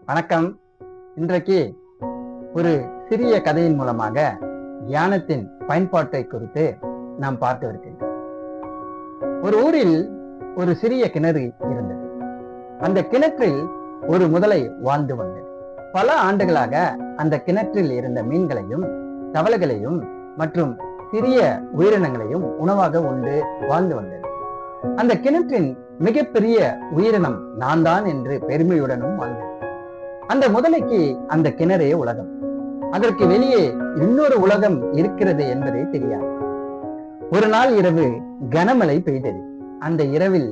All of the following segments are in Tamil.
வணக்கம். இன்றைக்கு ஒரு சிறிய கதையின் மூலமாக தியானத்தின் பயன்பாட்டை குறித்து நாம் பார்க்கவிருக்கின்றோம். ஒரு ஊரில் ஒரு சிறிய கிணறு இருந்தது. அந்த கிணற்றில் ஒரு முதலை வாழ்ந்து வந்தது. பல ஆண்டுகளாக அந்த கிணற்றில் இருந்த மீன்களையும் தவளைகளையும் மற்றும் சிறிய உயிரினங்களையும் உணவாக உண்டு வாழ்ந்து வந்தது. அந்த கிணற்றின் மிகப்பெரிய உயிரினம் நான் தான் என்று பெருமையுடனும் வாழ்ந்தது. அந்த முதலைக்கு அந்த கிணறே உலகம். அதற்கு வெளியே இன்னொரு உலகம் இருக்கிறது என்பதே தெரியாது. ஒரு நாள் இரவு கனமழை பெய்தது. அந்த இரவில்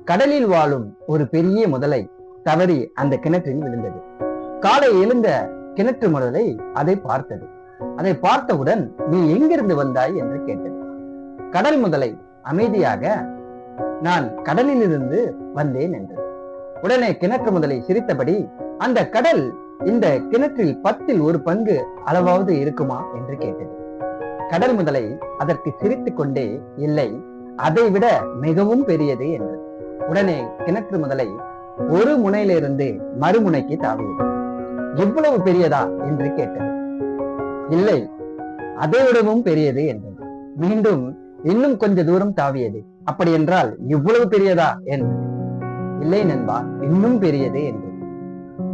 கடலில் வாழும் ஒரு பெரிய முதலை தவறி அந்த கிணற்றில் விழுந்தது. காலை எழுந்த கிணற்று முதலை அதை பார்த்தது. அதை பார்த்தவுடன், நீ எங்கிருந்து வந்தாய் என்று கேட்டது. கடல் முதலை அமைதியாக, நான் கடலில் இருந்து வந்தேன் என்றது. உடனே கிணற்று முதலை சிரித்தபடி, அந்த கடல் இந்த கிணற்றில் 10ல் 1 பங்கு அளவாவது இருக்குமா என்று கேட்டது. கடல் முதலை அதற்கு சிரித்துக் கொண்டே, இல்லை, அதை விட மிகவும் பெரியது என்றது. உடனே கிணற்று முதலை ஒரு முனையிலிருந்து மறுமுனைக்கு தாவியது. இவ்வளவு பெரியதா என்று கேட்டது. இல்லை, அதை விடவும் பெரியது என்றது. மீண்டும் இன்னும் கொஞ்ச தூரம் தாவியது. அப்படி என்றால் இவ்வளவு பெரியதா என்றது. இல்லை நண்பா, இன்னும் பெரியது என்றது.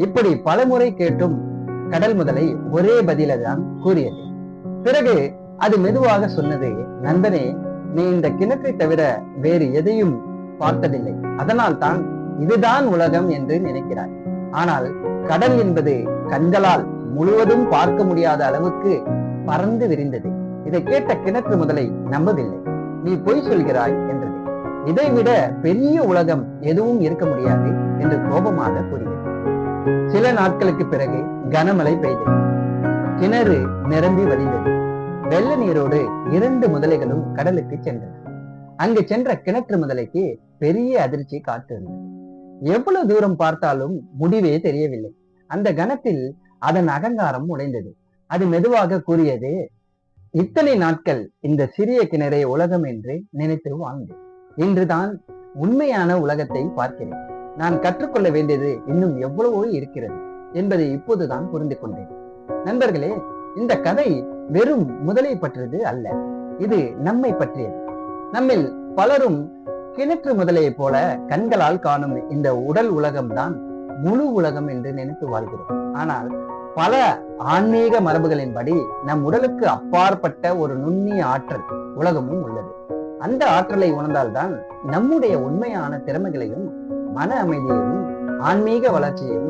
இப்படி பலமுறை கேட்டும் கடல் முதலை ஒரே பதில்தான் கூறியது. பிறகு அது மெதுவாக சொன்னது, நண்பனே, நீ இந்த கிணற்றை தவிர வேறு எதையும் பார்த்ததில்லை. அதனால் தான் இதுதான் உலகம் என்று நினைக்கிறாய். ஆனால் கடல் என்பது கண்களால் முழுவதும் பார்க்க முடியாத அளவுக்கு பறந்து விரிந்தது. இதை கேட்ட கிணற்று முதலை நம்பவில்லை. நீ பொய் சொல்கிறாய் என்றது. இதைவிட பெரிய உலகம் எதுவும் இருக்க முடியாது என்று கோபமாக கூறியது. சில நாட்களுக்கு பிறகு கனமழை பெய்தது. கிணறு நிரம்பி வழிந்தது. வெள்ள நீரோடு 2 முதலைகளும் கடலுக்கு சென்றன. அங்கு சென்ற கிணற்று முதலைக்கு பெரிய அதிர்ச்சி காத்திருந்தது. எவ்வளவு தூரம் பார்த்தாலும் முடிவே தெரியவில்லை. அந்த கணத்தில் அதன் அகங்காரம் உடைந்தது. அது மெதுவாக கூறியது, இத்தனை நாட்கள் இந்த சிறிய கிணறே உலகம் என்று நினைத்து வாழ்ந்தேன். இன்றுதான் உண்மையான உலகத்தை பார்க்கிறேன். நான் கற்றுக்கொள்ள வேண்டியது இன்னும் எவ்வளவோ இருக்கிறது என்பதை இப்போதுதான் புரிந்து கொண்டேன். நண்பர்களே, இந்த கதை வெறும் முதலை பற்றியது அல்ல, இது நம்மை பற்றியது. நம்மில் பலரும் கிணற்று முதலையை போல கண்களால் காணும் இந்த உடல் உலகம்தான் முழு உலகம் என்று நினைத்து வாழ்கிறோம். ஆனால் பல ஆன்மீக மரபுகளின்படி நம் உடலுக்கு அப்பாற்பட்ட ஒரு நுண்ணிய ஆற்றல் உலகமும் உள்ளது. அந்த ஆற்றலை உணர்ந்தால்தான் நம்முடைய உண்மையான திறமைகளையும் மன அமைதியையும் ஆன்மீக வளர்ச்சியையும்